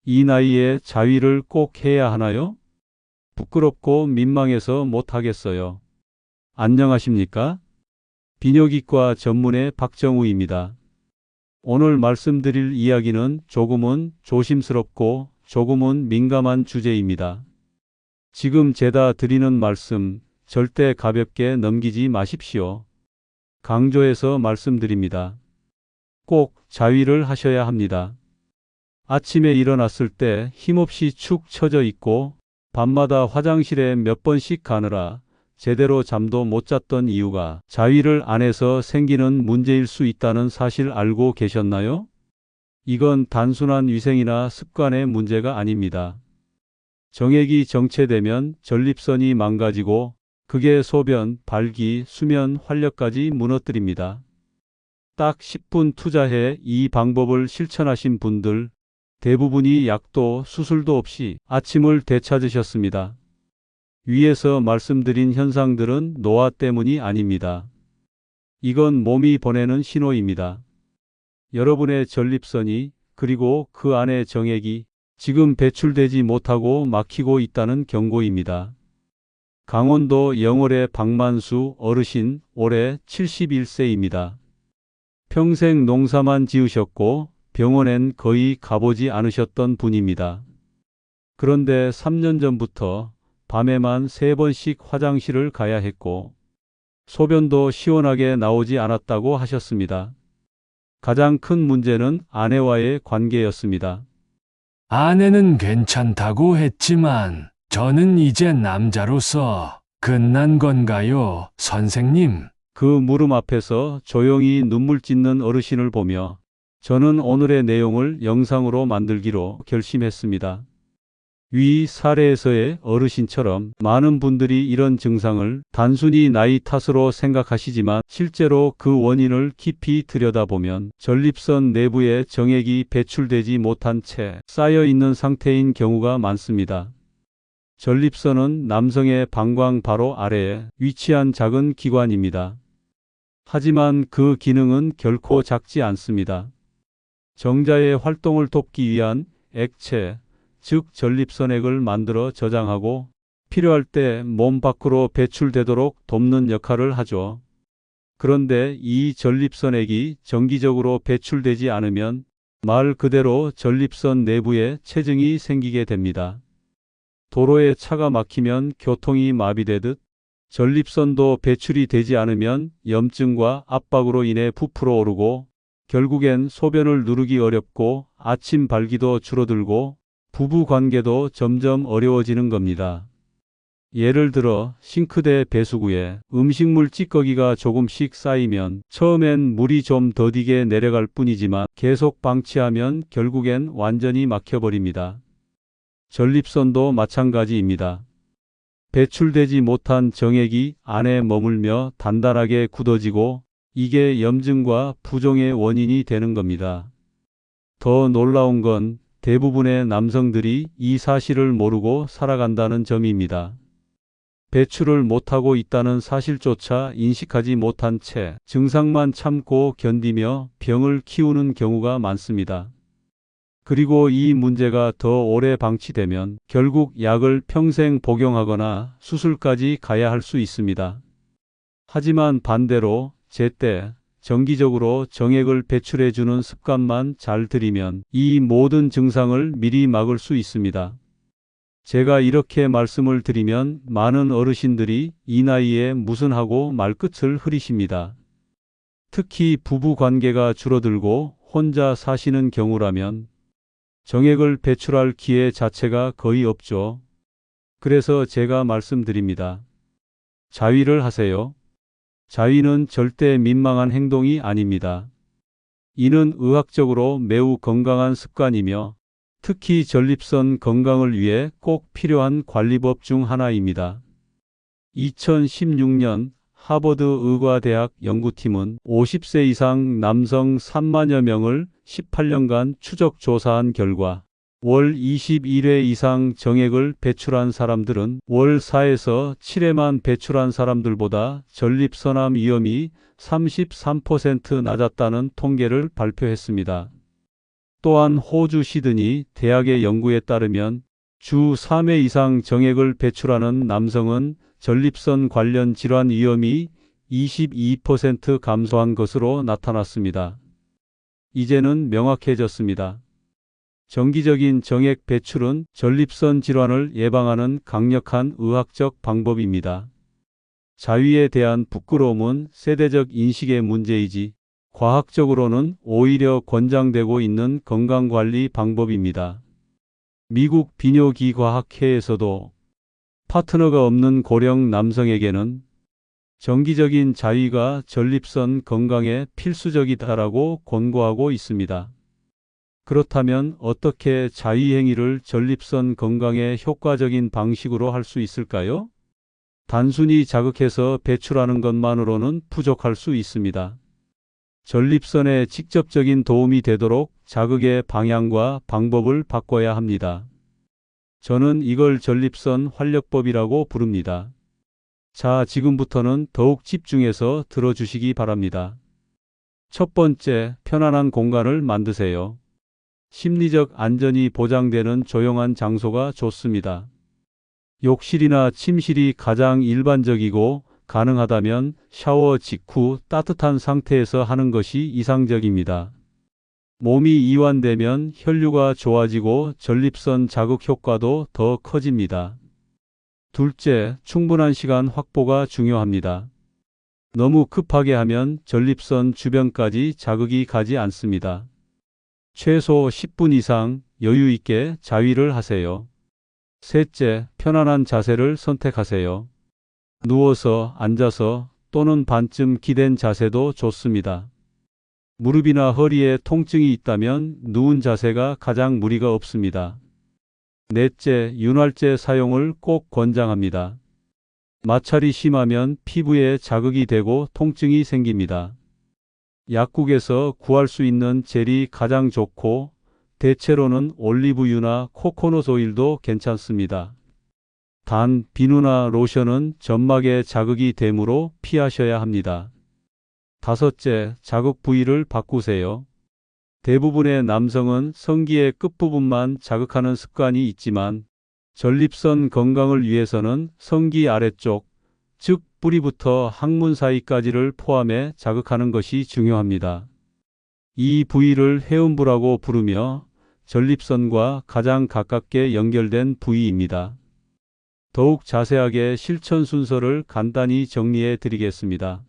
이 나이에 자위를 꼭 해야 하나요? 부끄럽고 민망해서 못하겠어요. 안녕하십니까? 비뇨기과 전문의 박정우입니다. 오늘 말씀드릴 이야기는 조금은 조심스럽고 조금은 민감한 주제입니다. 지금 제가 드리는 말씀 절대 가볍게 넘기지 마십시오. 강조해서 말씀드립니다. 꼭 자위를 하셔야 합니다. 아침에 일어났을 때 힘없이 축 처져 있고 밤마다 화장실에 몇 번씩 가느라 제대로 잠도 못 잤던 이유가 자위를 안 해서 생기는 문제일 수 있다는 사실 알고 계셨나요? 이건 단순한 위생이나 습관의 문제가 아닙니다. 정액이 정체되면 전립선이 망가지고 그게 소변, 발기, 수면, 활력까지 무너뜨립니다. 딱 10분 투자해 이 방법을 실천하신 분들 대부분이 약도 수술도 없이 아침을 되찾으셨습니다. 위에서 말씀드린 현상들은 노화 때문이 아닙니다. 이건 몸이 보내는 신호입니다. 여러분의 전립선이 그리고 그 안의 정액이 지금 배출되지 못하고 막히고 있다는 경고입니다. 강원도 영월의 박만수 어르신 올해 71세입니다. 평생 농사만 지으셨고 병원엔 거의 가보지 않으셨던 분입니다. 그런데 3년 전부터 밤에만 3번씩 화장실을 가야 했고 소변도 시원하게 나오지 않았다고 하셨습니다. 가장 큰 문제는 아내와의 관계였습니다. 아내는 괜찮다고 했지만 저는 이제 남자로서 끝난 건가요, 선생님? 그 물음 앞에서 조용히 눈물 찢는 어르신을 보며 저는 오늘의 내용을 영상으로 만들기로 결심했습니다. 위 사례에서의 어르신처럼 많은 분들이 이런 증상을 단순히 나이 탓으로 생각하시지만 실제로 그 원인을 깊이 들여다보면 전립선 내부에 정액이 배출되지 못한 채 쌓여 있는 상태인 경우가 많습니다. 전립선은 남성의 방광 바로 아래에 위치한 작은 기관입니다. 하지만 그 기능은 결코 작지 않습니다. 정자의 활동을 돕기 위한 액체, 즉 전립선액을 만들어 저장하고 필요할 때 몸 밖으로 배출되도록 돕는 역할을 하죠. 그런데 이 전립선액이 정기적으로 배출되지 않으면 말 그대로 전립선 내부에 체증이 생기게 됩니다. 도로에 차가 막히면 교통이 마비되듯 전립선도 배출이 되지 않으면 염증과 압박으로 인해 부풀어 오르고 결국엔 소변을 누르기 어렵고 아침 발기도 줄어들고 부부 관계도 점점 어려워지는 겁니다. 예를 들어 싱크대 배수구에 음식물 찌꺼기가 조금씩 쌓이면 처음엔 물이 좀 더디게 내려갈 뿐이지만 계속 방치하면 결국엔 완전히 막혀버립니다. 전립선도 마찬가지입니다. 배출되지 못한 정액이 안에 머물며 단단하게 굳어지고 이게 염증과 부종의 원인이 되는 겁니다. 더 놀라운 건 대부분의 남성들이 이 사실을 모르고 살아간다는 점입니다. 배출을 못하고 있다는 사실조차 인식하지 못한 채 증상만 참고 견디며 병을 키우는 경우가 많습니다. 그리고 이 문제가 더 오래 방치되면 결국 약을 평생 복용하거나 수술까지 가야 할 수 있습니다. 하지만 반대로 제때 정기적으로 정액을 배출해주는 습관만 잘 들이면 이 모든 증상을 미리 막을 수 있습니다. 제가 이렇게 말씀을 드리면 많은 어르신들이 이 나이에 무슨 하고 말끝을 흐리십니다. 특히 부부 관계가 줄어들고 혼자 사시는 경우라면 정액을 배출할 기회 자체가 거의 없죠. 그래서 제가 말씀드립니다. 자위를 하세요. 자위는 절대 민망한 행동이 아닙니다. 이는 의학적으로 매우 건강한 습관이며 특히 전립선 건강을 위해 꼭 필요한 관리법 중 하나입니다. 2016년 하버드 의과대학 연구팀은 50세 이상 남성 3만여 명을 18년간 추적 조사한 결과 월 21회 이상 정액을 배출한 사람들은 월 4에서 7회만 배출한 사람들보다 전립선암 위험이 33% 낮았다는 통계를 발표했습니다. 또한 호주 시드니 대학의 연구에 따르면 주 3회 이상 정액을 배출하는 남성은 전립선 관련 질환 위험이 22% 감소한 것으로 나타났습니다. 이제는 명확해졌습니다. 정기적인 정액 배출은 전립선 질환을 예방하는 강력한 의학적 방법입니다. 자위에 대한 부끄러움은 세대적 인식의 문제이지 과학적으로는 오히려 권장되고 있는 건강관리 방법입니다. 미국 비뇨기과학회에서도 파트너가 없는 고령 남성에게는 정기적인 자위가 전립선 건강에 필수적이다라고 권고하고 있습니다. 그렇다면 어떻게 자위 행위를 전립선 건강에 효과적인 방식으로 할 수 있을까요? 단순히 자극해서 배출하는 것만으로는 부족할 수 있습니다. 전립선에 직접적인 도움이 되도록 자극의 방향과 방법을 바꿔야 합니다. 저는 이걸 전립선 활력법이라고 부릅니다. 자, 지금부터는 더욱 집중해서 들어주시기 바랍니다. 첫 번째, 편안한 공간을 만드세요. 심리적 안전이 보장되는 조용한 장소가 좋습니다. 욕실이나 침실이 가장 일반적이고 가능하다면 샤워 직후 따뜻한 상태에서 하는 것이 이상적입니다. 몸이 이완되면 혈류가 좋아지고 전립선 자극 효과도 더 커집니다. 둘째, 충분한 시간 확보가 중요합니다. 너무 급하게 하면 전립선 주변까지 자극이 가지 않습니다. 최소 10분 이상 여유 있게 자위를 하세요. 셋째, 편안한 자세를 선택하세요. 누워서, 앉아서 또는 반쯤 기댄 자세도 좋습니다. 무릎이나 허리에 통증이 있다면 누운 자세가 가장 무리가 없습니다. 넷째, 윤활제 사용을 꼭 권장합니다. 마찰이 심하면 피부에 자극이 되고 통증이 생깁니다. 약국에서 구할 수 있는 젤이 가장 좋고 대체로는 올리브유나 코코넛 오일도 괜찮습니다. 단, 비누나 로션은 점막에 자극이 되므로 피하셔야 합니다. 다섯째, 자극 부위를 바꾸세요. 대부분의 남성은 성기의 끝부분만 자극하는 습관이 있지만 전립선 건강을 위해서는 성기 아래쪽, 즉 뿌리부터 항문 사이까지를 포함해 자극하는 것이 중요합니다. 이 부위를 회음부라고 부르며 전립선과 가장 가깝게 연결된 부위입니다. 더욱 자세하게 실천 순서를 간단히 정리해 드리겠습니다.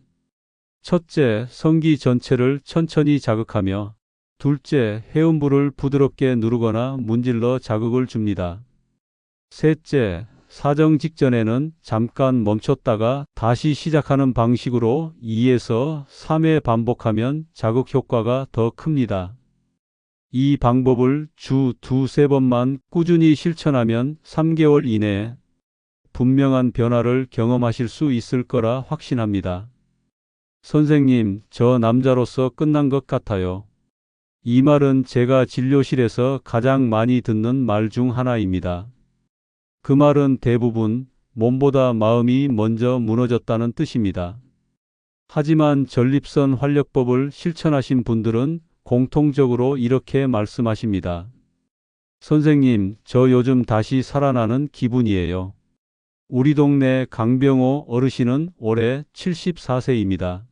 첫째, 성기 전체를 천천히 자극하며 둘째, 회음부를 부드럽게 누르거나 문질러 자극을 줍니다. 셋째, 사정 직전에는 잠깐 멈췄다가 다시 시작하는 방식으로 2에서 3회 반복하면 자극 효과가 더 큽니다. 이 방법을 주 2~3번만 꾸준히 실천하면 3개월 이내에 분명한 변화를 경험하실 수 있을 거라 확신합니다. 선생님, 저 남자로서 끝난 것 같아요. 이 말은 제가 진료실에서 가장 많이 듣는 말 중 하나입니다. 그 말은 대부분 몸보다 마음이 먼저 무너졌다는 뜻입니다. 하지만 전립선 활력법을 실천하신 분들은 공통적으로 이렇게 말씀하십니다. 선생님, 저 요즘 다시 살아나는 기분이에요. 우리 동네 강병호 어르신은 올해 74세입니다.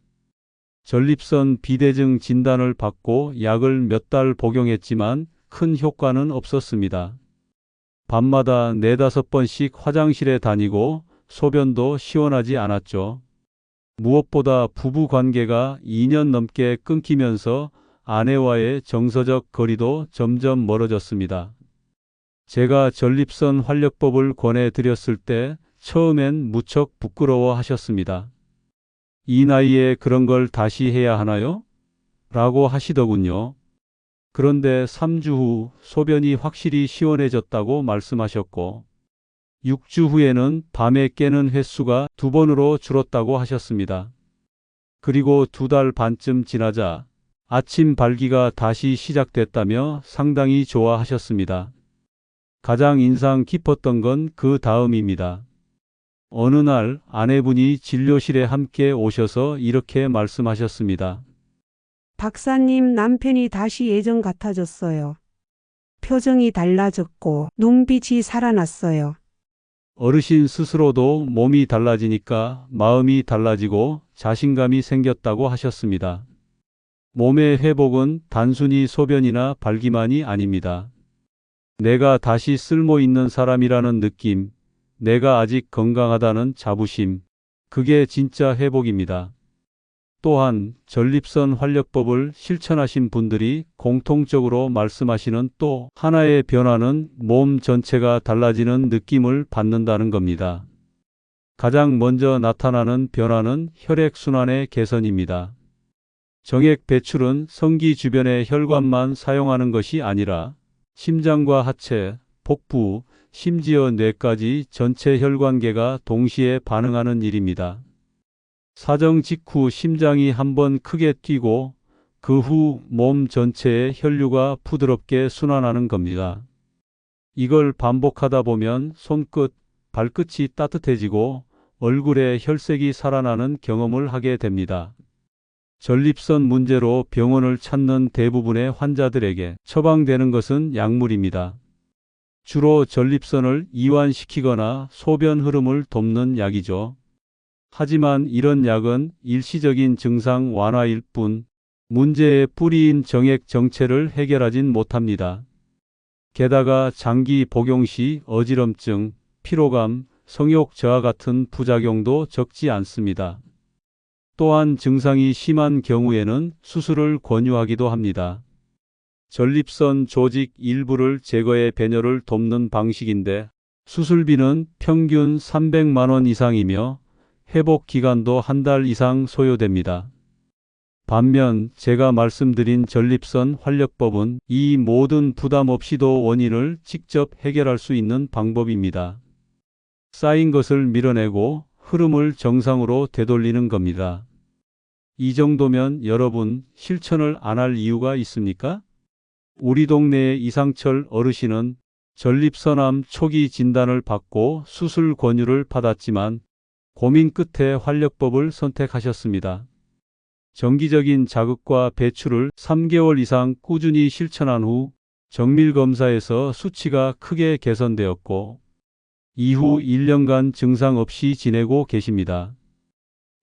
전립선 비대증 진단을 받고 약을 몇 달 복용했지만 큰 효과는 없었습니다. 밤마다 4~5번씩 화장실에 다니고 소변도 시원하지 않았죠. 무엇보다 부부 관계가 2년 넘게 끊기면서 아내와의 정서적 거리도 점점 멀어졌습니다. 제가 전립선 활력법을 권해드렸을 때 처음엔 무척 부끄러워 하셨습니다. 이 나이에 그런 걸 다시 해야 하나요? 라고 하시더군요. 그런데 3주 후 소변이 확실히 시원해졌다고 말씀하셨고 6주 후에는 밤에 깨는 횟수가 2번으로 줄었다고 하셨습니다. 그리고 2달 반쯤 지나자 아침 발기가 다시 시작됐다며 상당히 좋아하셨습니다. 가장 인상 깊었던 건 그 다음입니다. 어느 날 아내분이 진료실에 함께 오셔서 이렇게 말씀하셨습니다. 박사님, 남편이 다시 예전 같아졌어요. 표정이 달라졌고 눈빛이 살아났어요. 어르신 스스로도 몸이 달라지니까 마음이 달라지고 자신감이 생겼다고 하셨습니다. 몸의 회복은 단순히 소변이나 발기만이 아닙니다. 내가 다시 쓸모 있는 사람이라는 느낌, 내가 아직 건강하다는 자부심, 그게 진짜 회복입니다. 또한 전립선 활력법을 실천하신 분들이 공통적으로 말씀하시는 또 하나의 변화는 몸 전체가 달라지는 느낌을 받는다는 겁니다. 가장 먼저 나타나는 변화는 혈액순환의 개선입니다. 정액 배출은 성기 주변의 혈관만 사용하는 것이 아니라 심장과 하체, 복부, 심지어 뇌까지 전체 혈관계가 동시에 반응하는 일입니다. 사정 직후 심장이 한번 크게 뛰고 그 후 몸 전체의 혈류가 부드럽게 순환하는 겁니다. 이걸 반복하다 보면 손끝, 발끝이 따뜻해지고 얼굴에 혈색이 살아나는 경험을 하게 됩니다. 전립선 문제로 병원을 찾는 대부분의 환자들에게 처방되는 것은 약물입니다. 주로 전립선을 이완시키거나 소변 흐름을 돕는 약이죠. 하지만 이런 약은 일시적인 증상 완화일 뿐 문제의 뿌리인 정액 정체를 해결하진 못합니다. 게다가 장기 복용 시 어지럼증, 피로감, 성욕 저하 같은 부작용도 적지 않습니다. 또한 증상이 심한 경우에는 수술을 권유하기도 합니다. 전립선 조직 일부를 제거해 배뇨를 돕는 방식인데 수술비는 평균 300만 원 이상이며 회복 기간도 한 달 이상 소요됩니다. 반면 제가 말씀드린 전립선 활력법은 이 모든 부담 없이도 원인을 직접 해결할 수 있는 방법입니다. 쌓인 것을 밀어내고 흐름을 정상으로 되돌리는 겁니다. 이 정도면 여러분 실천을 안 할 이유가 있습니까? 우리 동네의 이상철 어르신은 전립선암 초기 진단을 받고 수술 권유를 받았지만 고민 끝에 활력법을 선택하셨습니다. 정기적인 자극과 배출을 3개월 이상 꾸준히 실천한 후 정밀검사에서 수치가 크게 개선되었고 이후 1년간 증상 없이 지내고 계십니다.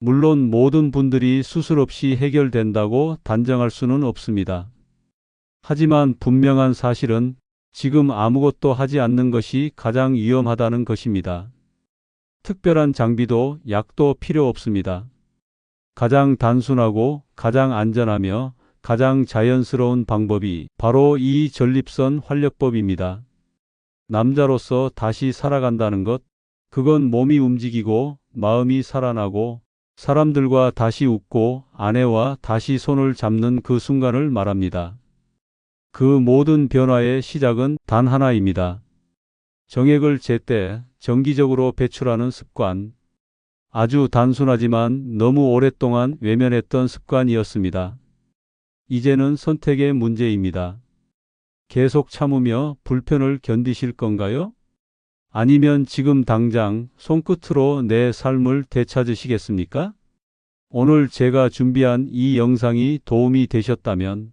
물론 모든 분들이 수술 없이 해결된다고 단정할 수는 없습니다. 하지만 분명한 사실은 지금 아무것도 하지 않는 것이 가장 위험하다는 것입니다. 특별한 장비도 약도 필요 없습니다. 가장 단순하고 가장 안전하며 가장 자연스러운 방법이 바로 이 전립선 활력법입니다. 남자로서 다시 살아간다는 것, 그건 몸이 움직이고 마음이 살아나고 사람들과 다시 웃고 아내와 다시 손을 잡는 그 순간을 말합니다. 그 모든 변화의 시작은 단 하나입니다. 정액을 제때 정기적으로 배출하는 습관. 아주 단순하지만 너무 오랫동안 외면했던 습관이었습니다. 이제는 선택의 문제입니다. 계속 참으며 불편을 견디실 건가요? 아니면 지금 당장 손끝으로 내 삶을 되찾으시겠습니까? 오늘 제가 준비한 이 영상이 도움이 되셨다면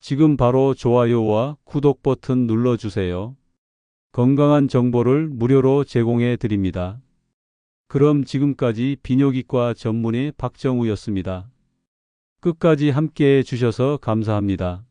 지금 바로 좋아요와 구독 버튼 눌러주세요. 건강한 정보를 무료로 제공해 드립니다. 그럼 지금까지 비뇨기과 전문의 박정우였습니다. 끝까지 함께해 주셔서 감사합니다.